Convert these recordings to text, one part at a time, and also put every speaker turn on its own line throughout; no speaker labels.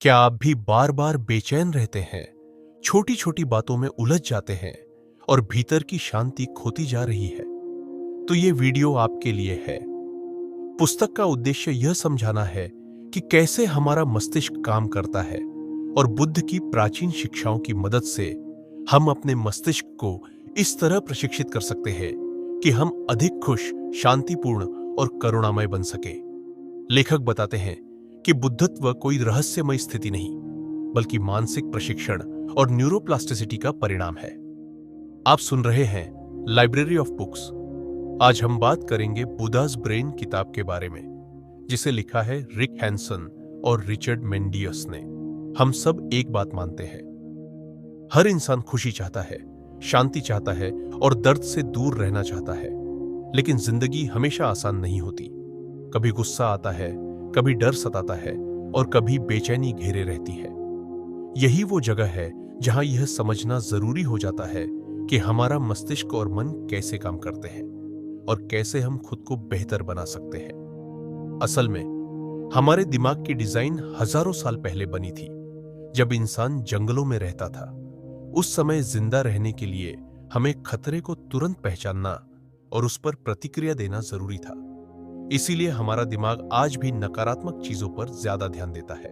क्या आप भी बार बार बेचैन रहते हैं, छोटी छोटी बातों में उलझ जाते हैं और भीतर की शांति खोती जा रही है? तो ये वीडियो आपके लिए है। पुस्तक का उद्देश्य यह समझाना है कि कैसे हमारा मस्तिष्क काम करता है और बुद्ध की प्राचीन शिक्षाओं की मदद से हम अपने मस्तिष्क को इस तरह प्रशिक्षित कर सकते हैं कि हम अधिक खुश, शांतिपूर्ण और करुणामय बन सके। लेखक बताते हैं कि बुद्धत्व कोई रहस्यमय स्थिति नहीं, बल्कि मानसिक प्रशिक्षण और न्यूरोप्लास्टिसिटी का परिणाम है। आप सुन रहे हैं लाइब्रेरी ऑफ बुक्स। आज हम बात करेंगे बुद्धा's ब्रेन किताब के बारे में, जिसे लिखा है रिक हैंसन और रिचर्ड मेंडियस ने। हम सब एक बात मानते हैं, हर इंसान खुशी चाहता है, शांति चाहता है और दर्द से दूर रहना चाहता है। लेकिन जिंदगी हमेशा आसान नहीं होती। कभी गुस्सा आता है, कभी डर सताता है और कभी बेचैनी घेरे रहती है। यही वो जगह है जहां यह समझना जरूरी हो जाता है कि हमारा मस्तिष्क और मन कैसे काम करते हैं और कैसे हम खुद को बेहतर बना सकते हैं। असल में हमारे दिमाग की डिजाइन हजारों साल पहले बनी थी, जब इंसान जंगलों में रहता था। उस समय जिंदा रहने के लिए हमें खतरे को तुरंत पहचानना और उस पर प्रतिक्रिया देना जरूरी था। इसीलिए हमारा दिमाग आज भी नकारात्मक चीजों पर ज्यादा ध्यान देता है,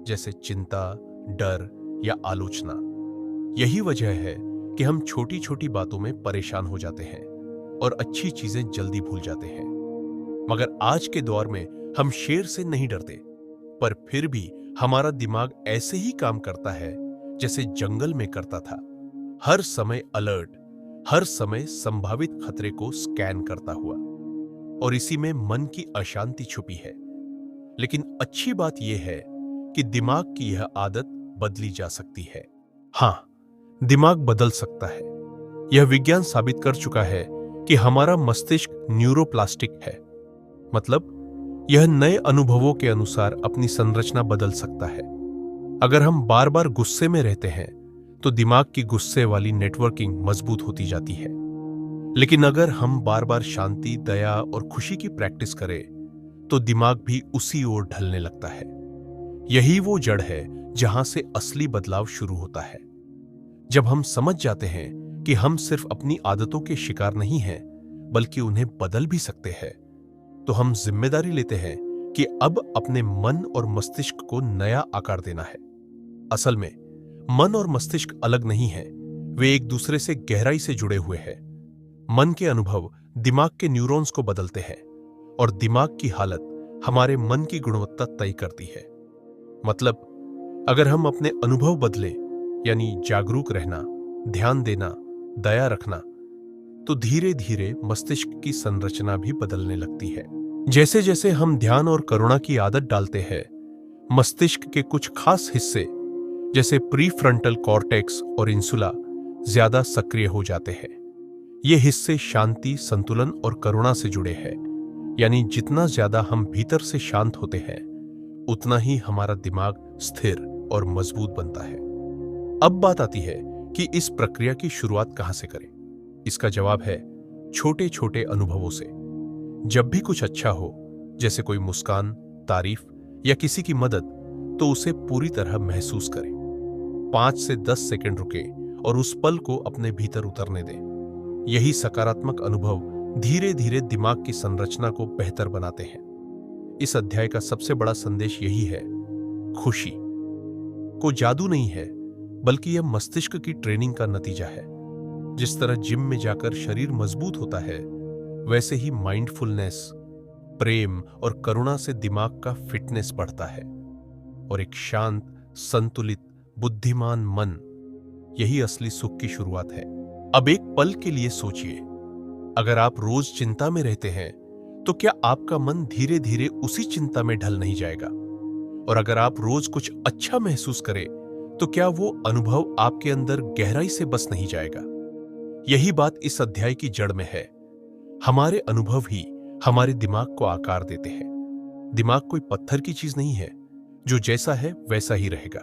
जैसे चिंता, डर या आलोचना। यही वजह है कि हम छोटी छोटी बातों में परेशान हो जाते हैं और अच्छी चीजें जल्दी भूल जाते हैं। मगर आज के दौर में हम शेर से नहीं डरते, पर फिर भी हमारा दिमाग ऐसे ही काम करता है जैसे जंगल में करता था। हर समय अलर्ट, हर समय संभावित खतरे को स्कैन करता हुआ। और इसी में मन की अशांति छुपी है। लेकिन अच्छी बात यह है कि दिमाग की यह आदत बदली जा सकती है। हां, दिमाग बदल सकता है। यह विज्ञान साबित कर चुका है कि हमारा मस्तिष्क न्यूरोप्लास्टिक है। मतलब यह नए अनुभवों के अनुसार अपनी संरचना बदल सकता है। अगर हम बार बार गुस्से में रहते हैं तो दिमाग की गुस्से वाली नेटवर्किंग मजबूत होती जाती है। लेकिन अगर हम बार बार शांति, दया और खुशी की प्रैक्टिस करें तो दिमाग भी उसी ओर ढलने लगता है। यही वो जड़ है जहां से असली बदलाव शुरू होता है। जब हम समझ जाते हैं कि हम सिर्फ अपनी आदतों के शिकार नहीं हैं, बल्कि उन्हें बदल भी सकते हैं, तो हम जिम्मेदारी लेते हैं कि अब अपने मन और मस्तिष्क को नया आकार देना है। असल में मन और मस्तिष्क अलग नहीं है, वे एक दूसरे से गहराई से जुड़े हुए हैं। मन के अनुभव दिमाग के न्यूरॉन्स को बदलते हैं और दिमाग की हालत हमारे मन की गुणवत्ता तय करती है। मतलब अगर हम अपने अनुभव बदलें, यानी जागरूक रहना, ध्यान देना, दया रखना, तो धीरे धीरे मस्तिष्क की संरचना भी बदलने लगती है। जैसे जैसे हम ध्यान और करुणा की आदत डालते हैं, मस्तिष्क के कुछ खास हिस्से जैसे प्रीफ्रंटल कॉर्टेक्स और इंसुला ज्यादा सक्रिय हो जाते हैं। ये हिस्से शांति, संतुलन और करुणा से जुड़े हैं। यानी जितना ज्यादा हम भीतर से शांत होते हैं, उतना ही हमारा दिमाग स्थिर और मजबूत बनता है। अब बात आती है कि इस प्रक्रिया की शुरुआत कहां से करें। इसका जवाब है छोटे छोटे अनुभवों से। जब भी कुछ अच्छा हो, जैसे कोई मुस्कान, तारीफ या किसी की मदद, तो उसे पूरी तरह महसूस करें। 5 से 10 सेकंड रुके और उस पल को अपने भीतर उतरने दें। यही सकारात्मक अनुभव धीरे धीरे दिमाग की संरचना को बेहतर बनाते हैं। इस अध्याय का सबसे बड़ा संदेश यही है, खुशी को जादू नहीं है, बल्कि यह मस्तिष्क की ट्रेनिंग का नतीजा है। जिस तरह जिम में जाकर शरीर मजबूत होता है, वैसे ही माइंडफुलनेस, प्रेम और करुणा से दिमाग का फिटनेस बढ़ता है। और एक शांत, संतुलित, बुद्धिमान मन, यही असली सुख की शुरुआत है। अब एक पल के लिए सोचिए, अगर आप रोज चिंता में रहते हैं तो क्या आपका मन धीरे धीरे उसी चिंता में ढल नहीं जाएगा? और अगर आप रोज कुछ अच्छा महसूस करें तो क्या वो अनुभव आपके अंदर गहराई से बस नहीं जाएगा? यही बात इस अध्याय की जड़ में है। हमारे अनुभव ही हमारे दिमाग को आकार देते हैं। दिमाग कोई पत्थर की चीज नहीं है जो जैसा है वैसा ही रहेगा।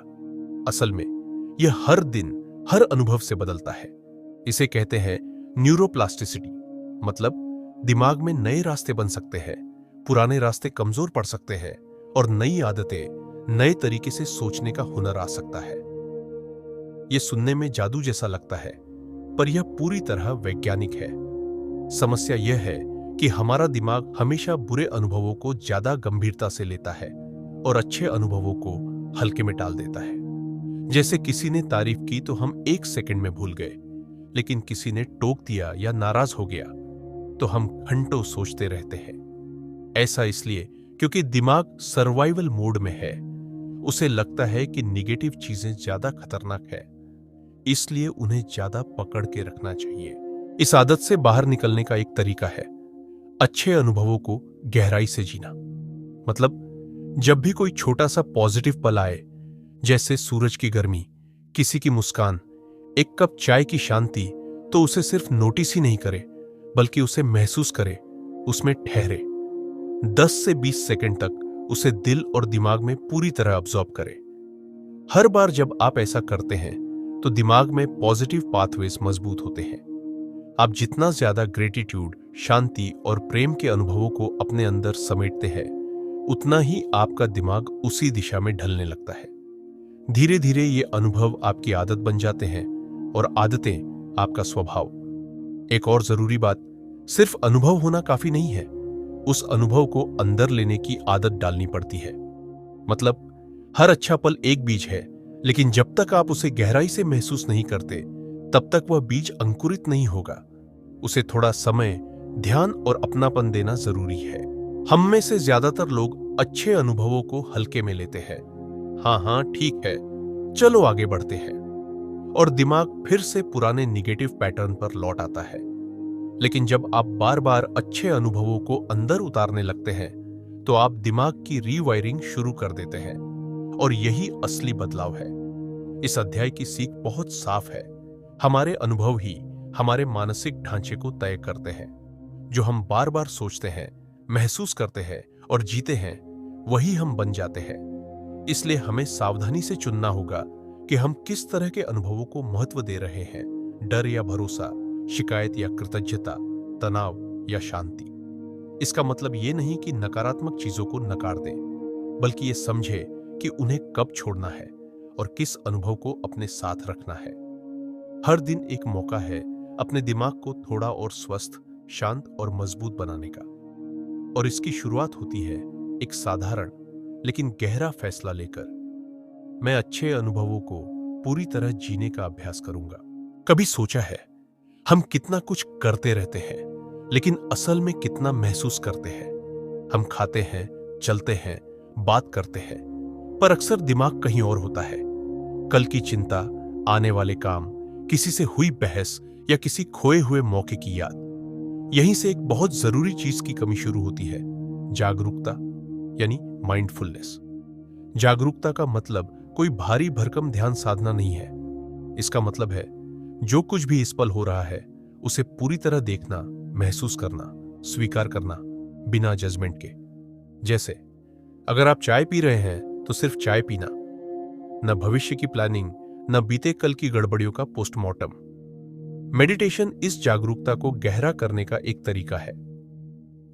असल में यह हर दिन, हर अनुभव से बदलता है। इसे कहते हैं न्यूरोप्लास्टिसिटी। मतलब दिमाग में नए रास्ते बन सकते हैं, पुराने रास्ते कमजोर पड़ सकते हैं और नई आदतें नए तरीके से सोचने का हुनर आ सकता है। यह सुनने में जादू जैसा लगता है, पर यह पूरी तरह वैज्ञानिक है। समस्या यह है कि हमारा दिमाग हमेशा बुरे अनुभवों को ज्यादा गंभीरता से लेता है और अच्छे अनुभवों को हल्के में टाल देता है। जैसे किसी ने तारीफ की तो हम 1 सेकंड में भूल गए, लेकिन किसी ने टोक दिया या नाराज हो गया तो हम घंटों सोचते रहते हैं। ऐसा इसलिए क्योंकि दिमाग सर्वाइवल मोड में है। उसे लगता है कि निगेटिव चीजें ज्यादा खतरनाक है, इसलिए उन्हें ज्यादा पकड़ के रखना चाहिए। इस आदत से बाहर निकलने का एक तरीका है अच्छे अनुभवों को गहराई से जीना। मतलब जब भी कोई छोटा सा पॉजिटिव पल आए, जैसे सूरज की गर्मी, किसी की मुस्कान, एक कप चाय की शांति, तो उसे सिर्फ नोटिस ही नहीं करे, बल्कि उसे महसूस करे, उसमें ठहरे। 10 से 20 सेकंड तक उसे दिल और दिमाग में पूरी तरह अब्सॉर्ब करे। हर बार जब आप ऐसा करते हैं तो दिमाग में पॉजिटिव पाथवेज मजबूत होते हैं। आप जितना ज्यादा ग्रेटिट्यूड, शांति और प्रेम के अनुभवों को अपने अंदर समेटते हैं, उतना ही आपका दिमाग उसी दिशा में ढलने लगता है। धीरे धीरे ये अनुभव आपकी आदत बन जाते हैं और आदतें आपका स्वभाव। एक और जरूरी बात, सिर्फ अनुभव होना काफी नहीं है, उस अनुभव को अंदर लेने की आदत डालनी पड़ती है। मतलब हर अच्छा पल एक बीज है, लेकिन जब तक आप उसे गहराई से महसूस नहीं करते, तब तक वह बीज अंकुरित नहीं होगा। उसे थोड़ा समय, ध्यान और अपनापन देना जरूरी है। हम में से ज्यादातर लोग अच्छे अनुभवों को हल्के में लेते हैं। हाँ ठीक है, चलो आगे बढ़ते हैं, और दिमाग फिर से पुराने निगेटिव पैटर्न पर लौट आता है। लेकिन जब आप बार बार अच्छे अनुभवों को अंदर उतारने लगते हैं, तो आप दिमाग की रीवायरिंग शुरू कर देते हैं, और यही असली बदलाव है। इस अध्याय की सीख बहुत साफ है। हमारे अनुभव ही हमारे मानसिक ढांचे को तय करते हैं। जो हम बार बार सोचते हैं, महसूस करते हैं और जीते हैं, वही हम बन जाते हैं। इसलिए हमें सावधानी से चुनना होगा कि हम किस तरह के अनुभवों को महत्व दे रहे हैं। डर या भरोसा, शिकायत या कृतज्ञता, तनाव या शांति। इसका मतलब ये नहीं कि नकारात्मक चीजों को नकार दें, बल्कि ये समझे कि उन्हें कब छोड़ना है और किस अनुभव को अपने साथ रखना है। हर दिन एक मौका है अपने दिमाग को थोड़ा और स्वस्थ, शांत और मजबूत बनाने का। और इसकी शुरुआत होती है एक साधारण लेकिन गहरा फैसला लेकर। मैं अच्छे अनुभवों को पूरी तरह जीने का अभ्यास करूंगा। कभी सोचा है हम कितना कुछ करते रहते हैं, लेकिन असल में कितना महसूस करते हैं? हम खाते हैं, चलते हैं, बात करते हैं, पर अक्सर दिमाग कहीं और होता है। कल की चिंता, आने वाले काम, किसी से हुई बहस या किसी खोए हुए मौके की याद। यहीं से एक बहुत जरूरी चीज की कमी शुरू होती है, जागरूकता यानी माइंडफुलनेस। जागरूकता का मतलब कोई भारी भरकम ध्यान साधना नहीं है। इसका मतलब है जो कुछ भी इस पल हो रहा है, उसे पूरी तरह देखना, महसूस करना, स्वीकार करना, बिना जजमेंट के। जैसे अगर आप चाय पी रहे हैं तो सिर्फ चाय पीना, न भविष्य की प्लानिंग, न बीते कल की गड़बड़ियों का पोस्टमार्टम। मेडिटेशन इस जागरूकता को गहरा करने का एक तरीका है।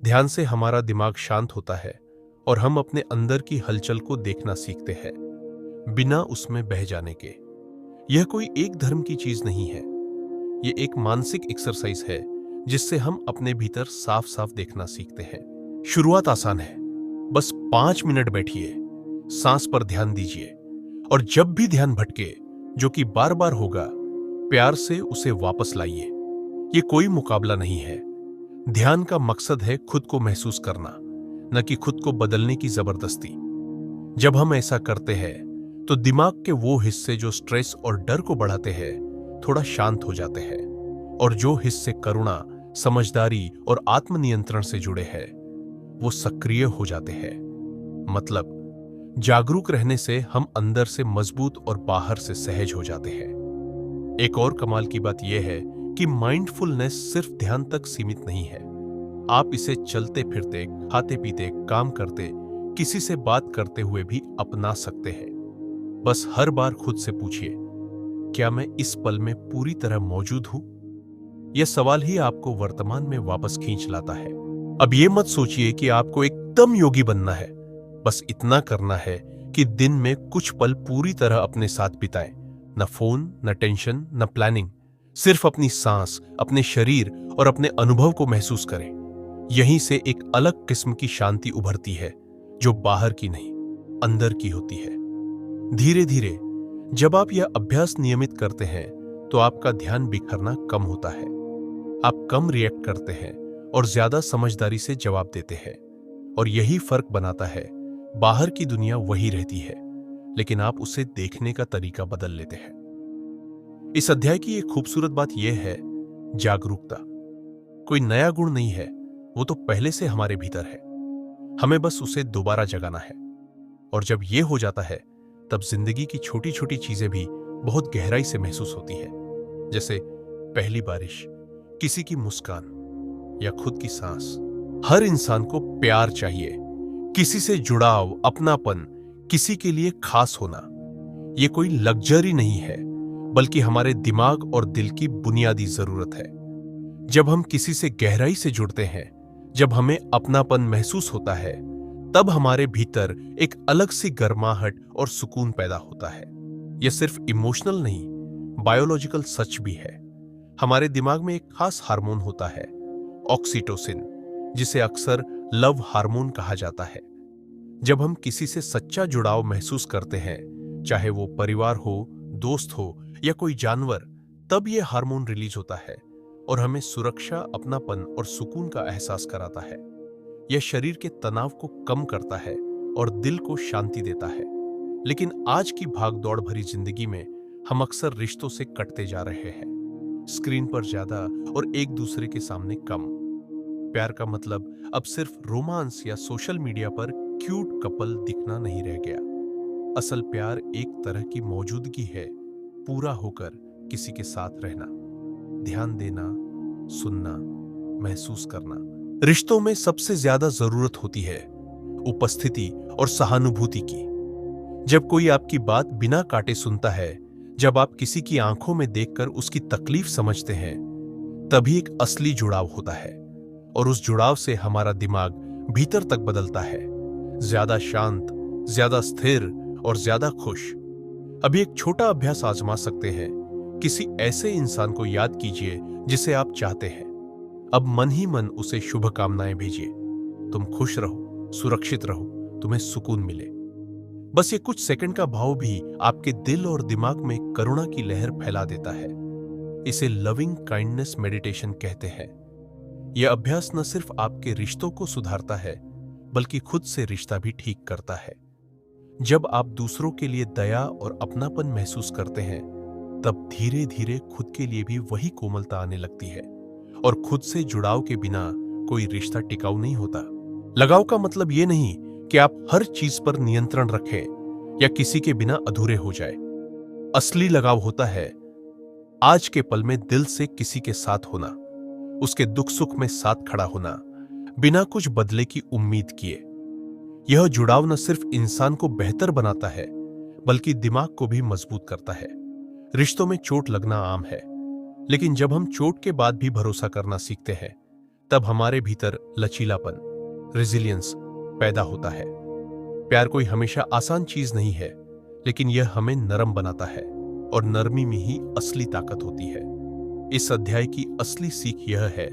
ध्यान से हमारा दिमाग शांत होता है और हम अपने अंदर की हलचल को देखना सीखते हैं, बिना उसमें बह जाने के। यह कोई एक धर्म की चीज नहीं है, यह एक मानसिक एक्सरसाइज है जिससे हम अपने भीतर साफ साफ देखना सीखते हैं। शुरुआत आसान है, बस 5 मिनट बैठिए, सांस पर ध्यान दीजिए, और जब भी ध्यान भटके, जो कि बार बार होगा, प्यार से उसे वापस लाइए। यह कोई मुकाबला नहीं है। ध्यान का मकसद है खुद को महसूस करना, न कि खुद को बदलने की जबरदस्ती। जब हम ऐसा करते हैं तो दिमाग के वो हिस्से जो स्ट्रेस और डर को बढ़ाते हैं, थोड़ा शांत हो जाते हैं, और जो हिस्से करुणा, समझदारी और आत्मनियंत्रण से जुड़े हैं, वो सक्रिय हो जाते हैं। मतलब जागरूक रहने से हम अंदर से मजबूत और बाहर से सहज हो जाते हैं। एक और कमाल की बात यह है कि माइंडफुलनेस सिर्फ ध्यान तक सीमित नहीं है। आप इसे चलते फिरते, खाते पीते, काम करते, किसी से बात करते हुए भी अपना सकते हैं। बस हर बार खुद से पूछिए, क्या मैं इस पल में पूरी तरह मौजूद हूं? यह सवाल ही आपको वर्तमान में वापस खींच लाता है। अब यह मत सोचिए कि आपको एकदम योगी बनना है। बस इतना करना है कि दिन में कुछ पल पूरी तरह अपने साथ बिताएं। न फोन, न टेंशन, न प्लानिंग, सिर्फ अपनी सांस, अपने शरीर और अपने अनुभव को महसूस करें। यहीं से एक अलग किस्म की शांति उभरती है, जो बाहर की नहीं, अंदर की होती है। धीरे धीरे जब आप यह अभ्यास नियमित करते हैं तो आपका ध्यान बिखरना कम होता है। आप कम रिएक्ट करते हैं और ज्यादा समझदारी से जवाब देते हैं। और यही फर्क बनाता है। बाहर की दुनिया वही रहती है, लेकिन आप उसे देखने का तरीका बदल लेते हैं। इस अध्याय की एक खूबसूरत बात यह है, जागरूकता कोई नया गुण नहीं है, वो तो पहले से हमारे भीतर है। हमें बस उसे दोबारा जगाना है। और जब यह हो जाता है, तब जिंदगी की छोटी छोटी चीजें भी बहुत गहराई से महसूस होती है। जैसे पहली बारिश, किसी की मुस्कान या खुद की सांस। हर इंसान को प्यार चाहिए, किसी से जुड़ाव, अपनापन, किसी के लिए खास होना। यह कोई लग्जरी नहीं है, बल्कि हमारे दिमाग और दिल की बुनियादी जरूरत है। जब हम किसी से गहराई से जुड़ते हैं, जब हमें अपनापन महसूस होता है, तब हमारे भीतर एक अलग सी गर्माहट और सुकून पैदा होता है। यह सिर्फ इमोशनल नहीं, बायोलॉजिकल सच भी है। हमारे दिमाग में एक खास हार्मोन होता है, ऑक्सीटोसिन, जिसे अक्सर लव हार्मोन कहा जाता है। जब हम किसी से सच्चा जुड़ाव महसूस करते हैं, चाहे वो परिवार हो, दोस्त हो या कोई जानवर, तब यह हार्मोन रिलीज होता है और हमें सुरक्षा, अपनापन और सुकून का एहसास कराता है। यह शरीर के तनाव को कम करता है और दिल को शांति देता है। लेकिन आज की भाग-दौड़ भरी जिंदगी में हम अक्सर रिश्तों से कटते जा रहे हैं, स्क्रीन पर ज्यादा और एक दूसरे के सामने कम। प्यार का मतलब अब सिर्फ रोमांस या सोशल मीडिया पर क्यूट कपल दिखना नहीं रह गया। असल प्यार एक तरह की मौजूदगी है, पूरा होकर किसी के साथ रहना, ध्यान देना, सुनना, महसूस करना। रिश्तों में सबसे ज्यादा जरूरत होती है उपस्थिति और सहानुभूति की। जब कोई आपकी बात बिना काटे सुनता है, जब आप किसी की आंखों में देखकर उसकी तकलीफ समझते हैं, तभी एक असली जुड़ाव होता है। और उस जुड़ाव से हमारा दिमाग भीतर तक बदलता है, ज्यादा शांत, ज्यादा स्थिर और ज्यादा खुश। अभी एक छोटा अभ्यास आजमा सकते हैं। किसी ऐसे इंसान को याद कीजिए जिसे आप चाहते हैं। अब मन ही मन उसे शुभकामनाएं भेजिए। तुम खुश रहो, सुरक्षित रहो, तुम्हें सुकून मिले। बस ये कुछ सेकंड का भाव भी आपके दिल और दिमाग में करुणा की लहर फैला देता है। इसे लविंग काइंडनेस मेडिटेशन कहते हैं। यह अभ्यास न सिर्फ आपके रिश्तों को सुधारता है, बल्कि खुद से रिश्ता भी ठीक करता है। जब आप दूसरों के लिए दया और अपनापन महसूस करते हैं, तब धीरे धीरे खुद के लिए भी वही कोमलता आने लगती है। और खुद से जुड़ाव के बिना कोई रिश्ता टिकाऊ नहीं होता। लगाव का मतलब ये नहीं कि आप हर चीज पर नियंत्रण रखें या किसी के बिना अधूरे हो जाए। असली लगाव होता है आज के पल में दिल से किसी के साथ होना, उसके दुख सुख में साथ खड़ा होना, बिना कुछ बदले की उम्मीद किए। यह जुड़ाव न सिर्फ इंसान को बेहतर बनाता है, बल्कि दिमाग को भी मजबूत करता है। रिश्तों में चोट लगना आम है, लेकिन जब हम चोट के बाद भी भरोसा करना सीखते हैं, तब हमारे भीतर लचीलापन, रेजिलियंस पैदा होता है। प्यार कोई हमेशा आसान चीज नहीं है, लेकिन यह हमें नरम बनाता है और नरमी में ही असली ताकत होती है। इस अध्याय की असली सीख यह है,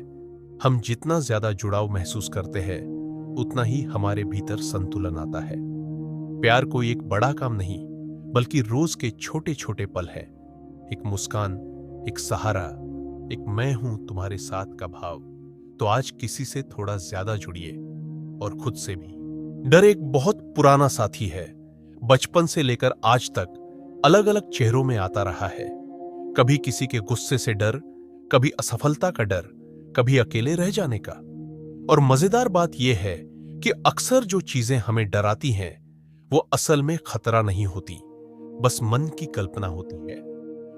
हम जितना ज्यादा जुड़ाव महसूस करते हैं, उतना ही हमारे भीतर संतुलन आता है। प्यार कोई एक बड़ा काम नहीं, बल्कि रोज के छोटे छोटे पल है। एक मुस्कान, एक सहारा, एक मैं हूं तुम्हारे साथ का भाव। तो आज किसी से थोड़ा ज्यादा जुड़िए और खुद से भी। डर एक बहुत पुराना साथी है, बचपन से लेकर आज तक अलग अलग चेहरों में आता रहा है। कभी किसी के गुस्से से डर, कभी असफलता का डर, कभी अकेले रह जाने का। और मजेदार बात यह है कि अक्सर जो चीजें हमें डराती हैं, वो असल में खतरा नहीं होती, बस मन की कल्पना होती है।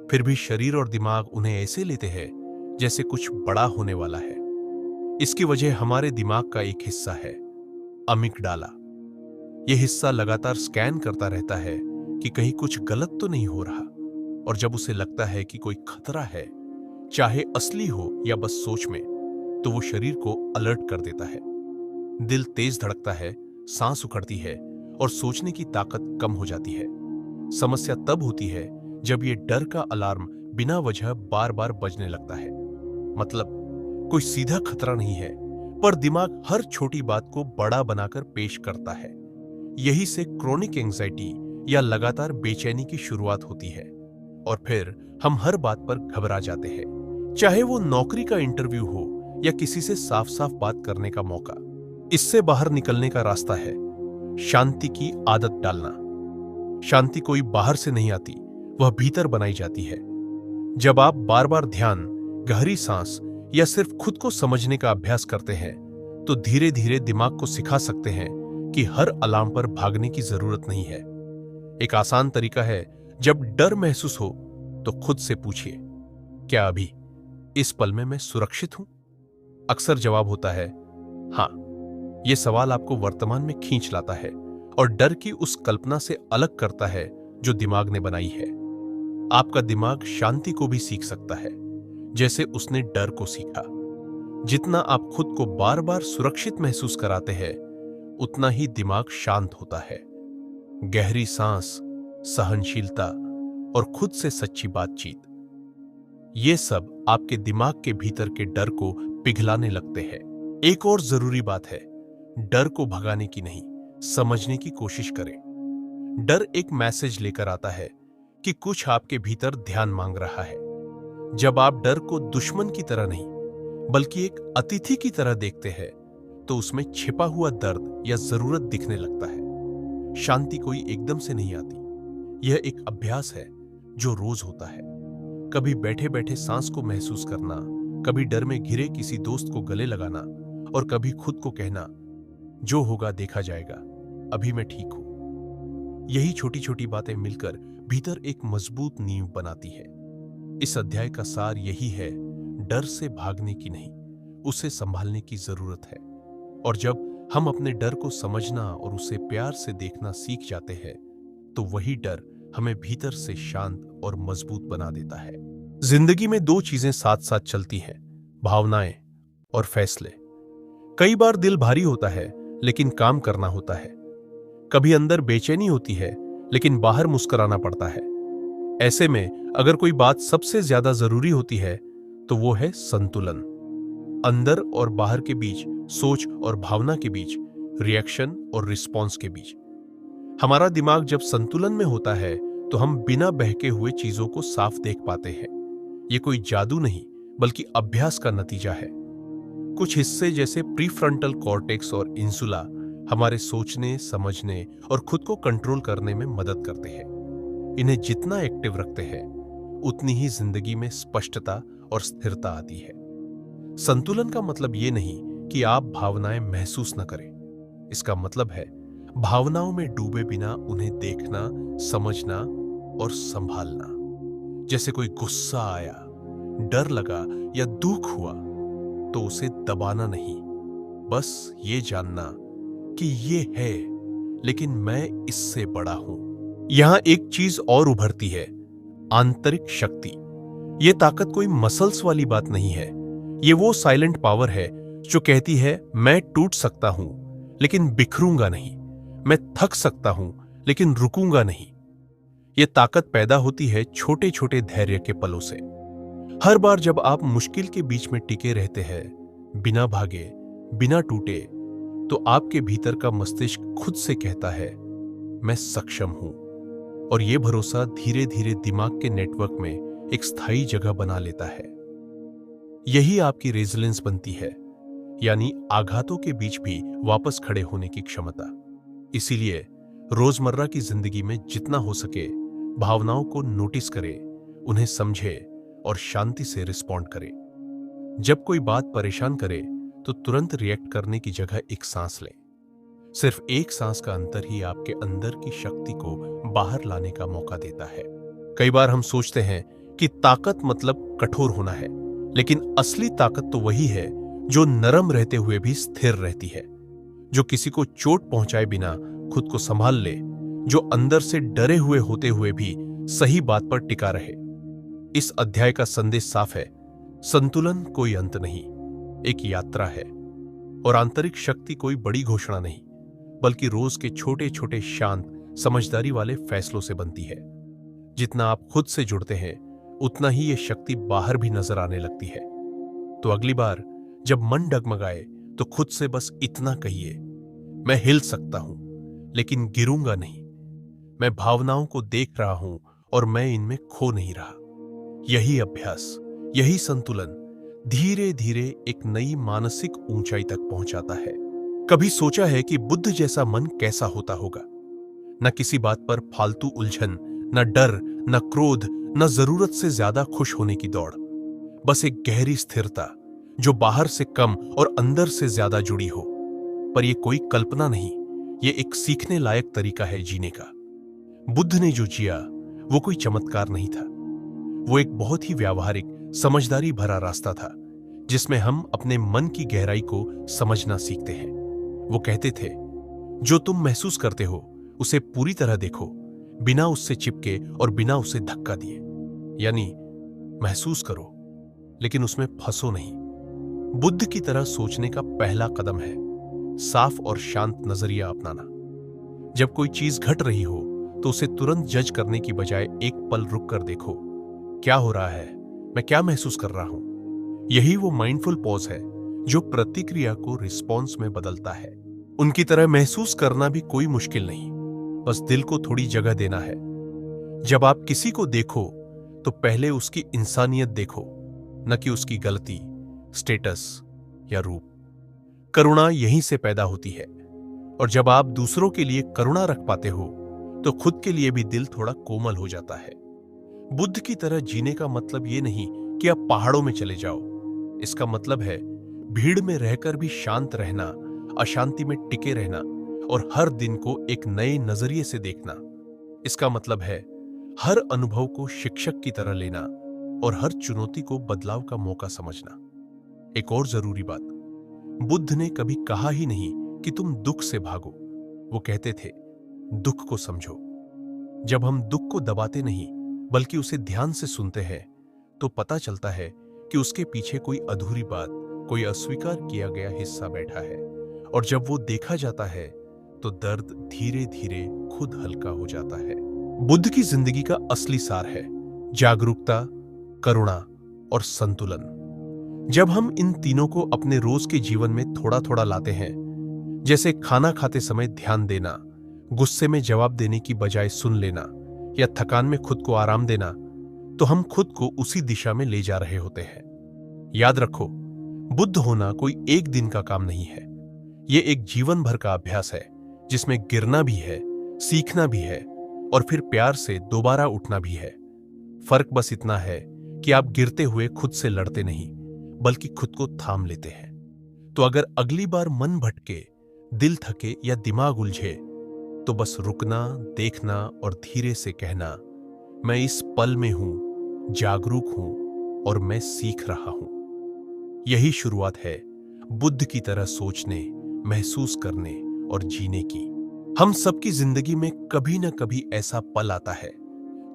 फिर भी शरीर और दिमाग उन्हें ऐसे लेते हैं जैसे कुछ बड़ा होने वाला है। इसकी वजह हमारे दिमाग का एक हिस्सा है, अमिगडाला। यह हिस्सा लगातार स्कैन करता रहता है कि कहीं कुछ गलत तो नहीं हो रहा। और जब उसे लगता है कि कोई खतरा है, चाहे असली हो या बस सोच में, तो वो शरीर को अलर्ट कर देता है। दिल तेज धड़कता है, सांस उखड़ती है और सोचने की ताकत कम हो जाती है। समस्या तब होती है जब ये डर का अलार्म बिना वजह बार बार बजने लगता है। मतलब कोई सीधा खतरा नहीं है, पर दिमाग हर छोटी बात को बड़ा बनाकर पेश करता है। यही से क्रोनिक एंजाइटी या लगातार बेचैनी की शुरुआत होती है और फिर हम हर बात पर घबरा जाते हैं, चाहे वो नौकरी का इंटरव्यू हो या किसी से साफ साफ बात करने का मौका। इससे बाहर निकलने का रास्ता है शांति की आदत डालना। शांति कोई बाहर से नहीं आती, वह भीतर बनाई जाती है। जब आप बार बार ध्यान, गहरी सांस या सिर्फ खुद को समझने का अभ्यास करते हैं तो धीरे धीरे दिमाग को सिखा सकते हैं कि हर अलार्म पर भागने की जरूरत नहीं है। एक आसान तरीका है, जब डर महसूस हो तो खुद से पूछिए, क्या अभी इस पल में मैं सुरक्षित हूं? अक्सर जवाब होता है हां। यह सवाल आपको वर्तमान में खींच लाता है और डर की उस कल्पना से अलग करता है जो दिमाग ने बनाई है। आपका दिमाग शांति को भी सीख सकता है, जैसे उसने डर को सीखा। जितना आप खुद को बार बार सुरक्षित महसूस कराते हैं, उतना ही दिमाग शांत होता है। गहरी सांस, सहनशीलता और खुद से सच्ची बातचीत, ये सब आपके दिमाग के भीतर के डर को पिघलाने लगते हैं। एक और जरूरी बात है, डर को भगाने की नहीं, समझने की कोशिश करें। डर एक मैसेज लेकर आता है कि कुछ आपके भीतर ध्यान मांग रहा है। जब आप डर को दुश्मन की तरह नहीं, बल्कि एक अतिथि की तरह देखते हैं, तो उसमें छिपा हुआ दर्द या जरूरत दिखने लगता है। शांति कोई एकदम से नहीं आती, यह एक अभ्यास है जो रोज होता है। कभी बैठे बैठे सांस को महसूस करना, कभी डर में घिरे किसी दोस्त को गले लगाना और कभी खुद को कहना, जो होगा देखा जाएगा, अभी मैं ठीक हूं। यही छोटी छोटी बातें मिलकर भीतर एक मजबूत नींव बनाती है। इस अध्याय का सार यही है, डर से भागने की नहीं, उसे संभालने की जरूरत है। और जब हम अपने डर को समझना और उसे प्यार से देखना सीख जाते हैं, तो वही डर हमें भीतर से शांत और मजबूत बना देता है। जिंदगी में दो चीजें साथ साथ चलती हैं, भावनाएं और फैसले। कई बार दिल भारी होता है, लेकिन काम करना होता है। कभी अंदर बेचैनी होती है, लेकिन बाहर मुस्कुराना पड़ता है। ऐसे में अगर कोई बात सबसे ज्यादा जरूरी होती है, तो वो है संतुलन। अंदर और बाहर के बीच, सोच और भावना के बीच, रिएक्शन और रिस्पॉन्स के बीच। हमारा दिमाग जब संतुलन में होता है, तो हम बिना बहके हुए चीजों को साफ देख पाते हैं। ये कोई जादू नहीं, बल्कि अभ्यास का नतीजा है। कुछ हिस्से जैसे प्रीफ्रंटल कॉर्टेक्स और इंसुला हमारे सोचने, समझने और खुद को कंट्रोल करने में मदद करते हैं। इन्हें जितना एक्टिव रखते हैं, उतनी ही जिंदगी में स्पष्टता और स्थिरता आती है। संतुलन का मतलब ये नहीं कि आप भावनाएं महसूस न करें। इसका मतलब है भावनाओं में डूबे बिना उन्हें देखना, समझना और संभालना। जैसे कोई गुस्सा आया, डर लगा या दुख हुआ, तो उसे दबाना नहीं, बस ये जानना कि ये है, लेकिन मैं इससे बड़ा हूं। यहां एक चीज और उभरती है, आंतरिक शक्ति। यह ताकत कोई मसल्स वाली बात नहीं है। ये वो साइलेंट पावर है जो कहती है, मैं टूट सकता हूं लेकिन बिखरूंगा नहीं, मैं थक सकता हूं लेकिन रुकूंगा नहीं। यह ताकत पैदा होती है छोटे छोटे धैर्य के पलों से। हर बार जब आप मुश्किल के बीच में टिके रहते हैं, बिना भागे, बिना टूटे, तो आपके भीतर का मस्तिष्क खुद से कहता है, मैं सक्षम हूं। और यह भरोसा धीरे धीरे दिमाग के नेटवर्क में एक स्थायी जगह बना लेता है। यही आपकी रेजिलेंस बनती है, यानी आघातों के बीच भी वापस खड़े होने की क्षमता। इसीलिए रोजमर्रा की जिंदगी में जितना हो सके भावनाओं को नोटिस करें, उन्हें समझे और शांति से रिस्पॉन्ड करें। जब कोई बात परेशान करे, तो तुरंत रिएक्ट करने की जगह एक सांस लें। सिर्फ एक सांस का अंतर ही आपके अंदर की शक्ति को बाहर लाने का मौका देता है। कई बार हम सोचते हैं कि ताकत मतलब कठोर होना है, लेकिन असली ताकत तो वही है जो नरम रहते हुए भी स्थिर रहती है, जो किसी को चोट पहुंचाए बिना खुद को संभाल ले, जो अंदर से डरे हुए होते हुए भी सही बात पर टिका रहे। इस अध्याय का संदेश साफ है, संतुलन कोई अंत नहीं, एक यात्रा है। और आंतरिक शक्ति कोई बड़ी घोषणा नहीं, बल्कि रोज के छोटे छोटे शांत समझदारी वाले फैसलों से बनती है। जितना आप खुद से जुड़ते हैं उतना ही ये शक्ति बाहर भी नजर आने लगती है। तो अगली बार जब मन डगमगाए तो खुद से बस इतना कहिए, मैं हिल सकता हूं लेकिन गिरूंगा नहीं। मैं भावनाओं को देख रहा हूं और मैं इनमें खो नहीं रहा। यही अभ्यास, यही संतुलन धीरे धीरे एक नई मानसिक ऊंचाई तक पहुंचाता है। कभी सोचा है कि बुद्ध जैसा मन कैसा होता होगा? न किसी बात पर फालतू उलझन, न डर, न क्रोध, न जरूरत से ज्यादा खुश होने की दौड़। बस एक गहरी स्थिरता जो बाहर से कम और अंदर से ज्यादा जुड़ी हो। पर यह कोई कल्पना नहीं, यह एक सीखने लायक तरीका है जीने का। बुद्ध ने जो जिया वो कोई चमत्कार नहीं था। वो एक बहुत ही व्यावहारिक, समझदारी भरा रास्ता था जिसमें हम अपने मन की गहराई को समझना सीखते हैं। वो कहते थे, जो तुम महसूस करते हो उसे पूरी तरह देखो, बिना उससे चिपके और बिना उसे धक्का दिए। यानी महसूस करो लेकिन उसमें फंसो नहीं। बुद्ध की तरह सोचने का पहला कदम है साफ और शांत नजरिया अपनाना। जब कोई चीज घट रही हो तो उसे तुरंत जज करने की बजाय एक पल रुक कर देखो, क्या हो रहा है, मैं क्या महसूस कर रहा हूं। यही वो माइंडफुल पॉज है जो प्रतिक्रिया को रिस्पॉन्स में बदलता है। उनकी तरह महसूस करना भी कोई मुश्किल नहीं, बस दिल को थोड़ी जगह देना है। जब आप किसी को देखो तो पहले उसकी इंसानियत देखो, न कि उसकी गलती, स्टेटस या रूप। करुणा यहीं से पैदा होती है, और जब आप दूसरों के लिए करुणा रख पाते हो तो खुद के लिए भी दिल थोड़ा कोमल हो जाता है। बुद्ध की तरह जीने का मतलब ये नहीं कि आप पहाड़ों में चले जाओ। इसका मतलब है भीड़ में रहकर भी शांत रहना, अशांति में टिके रहना और हर दिन को एक नए नजरिए से देखना। इसका मतलब है हर अनुभव को शिक्षक की तरह लेना और हर चुनौती को बदलाव का मौका समझना। एक और जरूरी बात, बुद्ध ने कभी कहा ही नहीं कि तुम दुख से भागो। वो कहते थे, दुख को समझो। जब हम दुख को दबाते नहीं बल्कि उसे ध्यान से सुनते हैं तो पता चलता है कि उसके पीछे कोई अधूरी बात, कोई अस्वीकार किया गया हिस्सा बैठा है। और जब वो देखा जाता है तो दर्द धीरे धीरे खुद हल्का हो जाता है। बुद्ध की जिंदगी का असली सार है जागरूकता, करुणा और संतुलन। जब हम इन तीनों को अपने रोज के जीवन में थोड़ा थोड़ा लाते हैं, जैसे खाना खाते समय ध्यान देना, गुस्से में जवाब देने की बजाय सुन लेना या थकान में खुद को आराम देना, तो हम खुद को उसी दिशा में ले जा रहे होते हैं। याद रखो, बुद्ध होना कोई एक दिन का काम नहीं है। ये एक जीवन भर का अभ्यास है जिसमें गिरना भी है, सीखना भी है और फिर प्यार से दोबारा उठना भी है। फर्क बस इतना है कि आप गिरते हुए खुद से लड़ते नहीं बल्कि खुद को थाम लेते हैं। तो अगर अगली बार मन भटके, दिल थके या दिमाग उलझे तो बस रुकना, देखना और धीरे से कहना, मैं इस पल में हूं, जागरूक हूं और मैं सीख रहा हूं। यही शुरुआत है बुद्ध की तरह सोचने, महसूस करने और जीने की। हम सबकी जिंदगी में कभी न कभी ऐसा पल आता है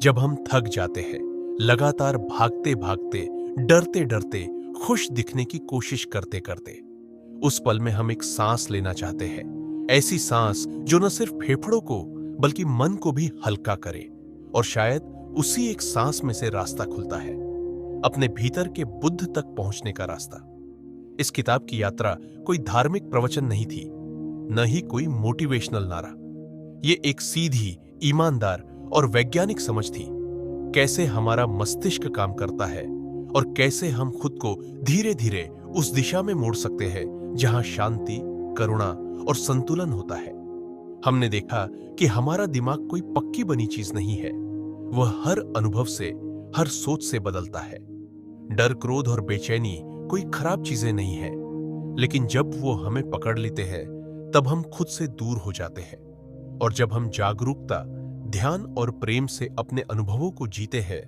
जब हम थक जाते हैं, लगातार भागते भागते, डरते डरते, खुश दिखने की कोशिश करते करते। उस पल में हम एक सांस लेना चाहते हैं, ऐसी सांस जो न सिर्फ फेफड़ों को बल्कि मन को भी हल्का करे। और शायद उसी एक सांस में से रास्ता खुलता है अपने भीतर के बुद्ध तक पहुंचने का रास्ता। इस किताब की यात्रा कोई धार्मिक प्रवचन नहीं थी, न ही कोई मोटिवेशनल नारा। ये एक सीधी, ईमानदार और वैज्ञानिक समझ थी, कैसे हमारा मस्तिष्क काम करता है और कैसे हम खुद को धीरे धीरे उस दिशा में मोड़ सकते हैं जहां शांति, करुणा और संतुलन होता है। हमने देखा कि हमारा दिमाग कोई पक्की बनी चीज नहीं है, वह हर अनुभव से, हर सोच से बदलता है। डर, क्रोध और बेचैनी कोई खराब चीजें नहीं है, लेकिन जब वो हमें पकड़ लेते हैं तब हम खुद से दूर हो जाते हैं। और जब हम जागरूकता, ध्यान और प्रेम से अपने अनुभवों को जीते हैं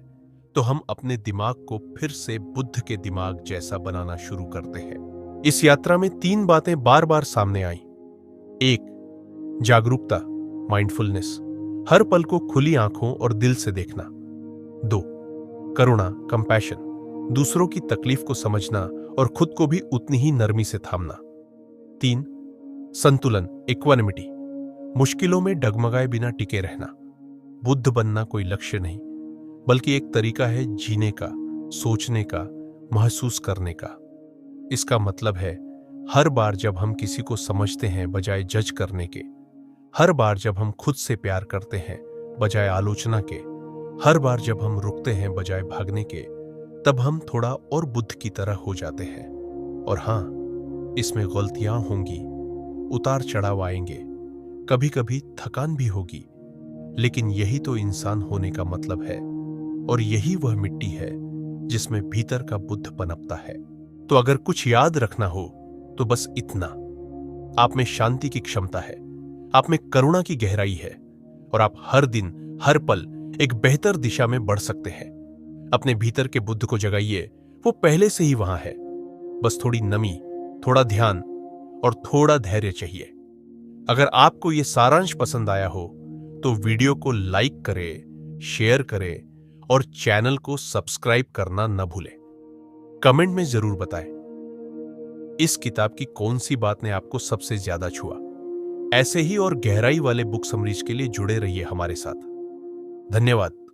तो हम अपने दिमाग को फिर से बुद्ध के दिमाग जैसा बनाना शुरू करते हैं। इस यात्रा में 3 बातें बार बार सामने आईं। 1. जागरूकता, माइंडफुलनेस, हर पल को खुली आंखों और दिल से देखना। 2. करुणा, कंपैशन, दूसरों की तकलीफ को समझना और खुद को भी उतनी ही नरमी से थामना। 3. संतुलन, इक्वानिमिटी, मुश्किलों में डगमगाए बिना टिके रहना। बुद्ध बनना कोई लक्ष्य नहीं, बल्कि एक तरीका है जीने का, सोचने का, महसूस करने का। इसका मतलब है हर बार जब हम किसी को समझते हैं बजाय जज करने के, हर बार जब हम खुद से प्यार करते हैं बजाय आलोचना के, हर बार जब हम रुकते हैं बजाय भागने के, तब हम थोड़ा और बुद्ध की तरह हो जाते हैं। और हां, इसमें गलतियां होंगी, उतार चढ़ाव आएंगे, कभी कभी थकान भी होगी, लेकिन यही तो इंसान होने का मतलब है। और यही वह मिट्टी है जिसमें भीतर का बुद्ध पनपता है। तो अगर कुछ याद रखना हो तो बस इतना: आप में शांति की क्षमता है, आप में करुणा की गहराई है, और आप हर दिन हर पल एक बेहतर दिशा में बढ़ सकते हैं। अपने भीतर के बुद्ध को जगाइए, वो पहले से ही वहां है। बस थोड़ी नमी, थोड़ा ध्यान और थोड़ा धैर्य चाहिए। अगर आपको यह सारांश पसंद आया हो तो वीडियो को लाइक करें, शेयर करें और चैनल को सब्सक्राइब करना न भूलें। कमेंट में जरूर बताएं इस किताब की कौन सी बात ने आपको सबसे ज्यादा छुआ। ऐसे ही और गहराई वाले बुक समरीज के लिए जुड़े रहिए हमारे साथ। धन्यवाद।